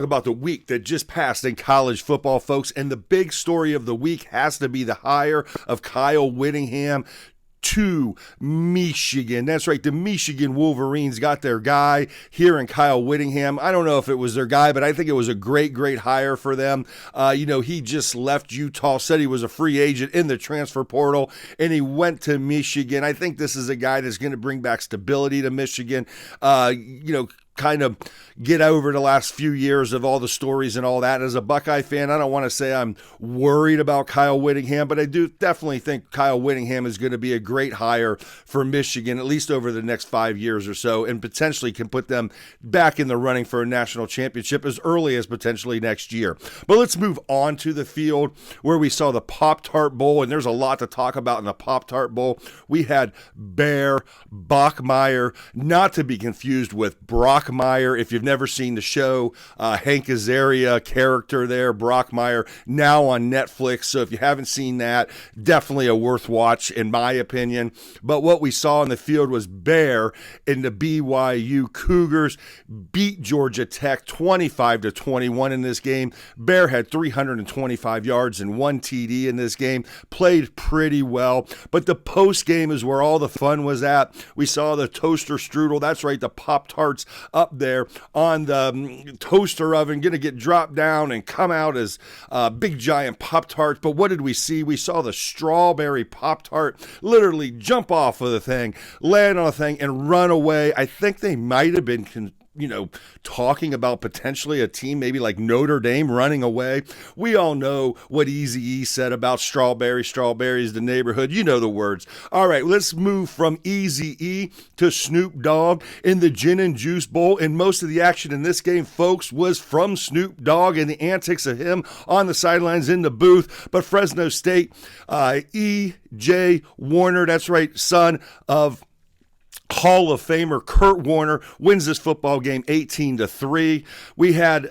About the week that just passed in college football, folks, and the big story of the week has to be the hire of Kyle Whittingham to Michigan. That's right, the Michigan Wolverines got their guy here in Kyle Whittingham. I don't know if it was their guy, but I think it was a great hire for them. He just left Utah, said he was a free agent in the transfer portal, and he went to Michigan. I think this is a guy that's going to bring back stability to Michigan. Kind of get over the last few years of all the stories and all that. As a Buckeye fan, I don't want to say I'm worried about Kyle Whittingham, but I do definitely think Kyle Whittingham is going to be a great hire for Michigan, at least over the next 5 years or so, and potentially can put them back in the running for a national championship as early as potentially next year. But let's move on to the field where we saw the Pop-Tart Bowl, and there's a lot to talk about in the Pop-Tart Bowl. We had Bear Bachmeier, not to be confused with Brockmire. If you've never seen the show, Hank Azaria character there, Brockmire, now on Netflix. So if you haven't seen that, definitely a worth watch in my opinion. But what we saw in the field was Bear and the BYU Cougars beat Georgia Tech 25-21 in this game. Bear had 325 yards and 1 TD in this game, played pretty well. But the post game is where all the fun was at. We saw the toaster strudel, that's right, the Pop-Tarts up there on the toaster oven, going to get dropped down and come out as big giant Pop-Tarts. But what did we see? We saw the strawberry Pop-Tart literally jump off of the thing, land on the thing, and run away. I think they might have been talking about potentially a team maybe like Notre Dame running away. We all know what Eazy-E said about strawberries the neighborhood. You know the words. All right, let's move from Eazy-E to Snoop Dogg in the Gin and Juice Bowl. And most of the action in this game, folks, was from Snoop Dogg and the antics of him on the sidelines in the booth. But Fresno State, E.J. Warner, that's right, son of Hall of Famer Kurt Warner, wins this football game 18-3. We had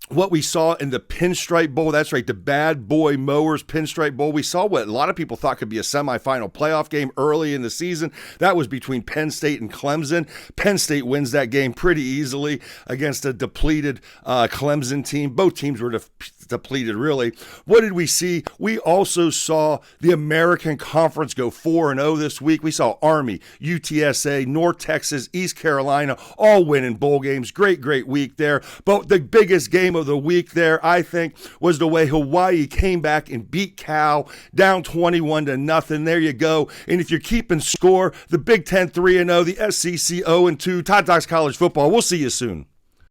what we saw in the Pinstripe Bowl, that's right, the Bad Boy Mowers Pinstripe Bowl. We saw what a lot of people thought could be a semifinal playoff game early in the season. That was between Penn State and Clemson. Penn State wins that game pretty easily against a depleted Clemson team. Both teams were depleted, really. What did we see? We also saw the American Conference go 4-0 this week. We saw Army, UTSA, North Texas, East Carolina, all winning bowl games. Great week there. But the biggest game of the week there, I think, was the way Hawaii came back and beat Cal down 21-0. There you go. And if you're keeping score, the Big Ten 3-0, the SEC 0-2, Todd Talks College Football. We'll see you soon.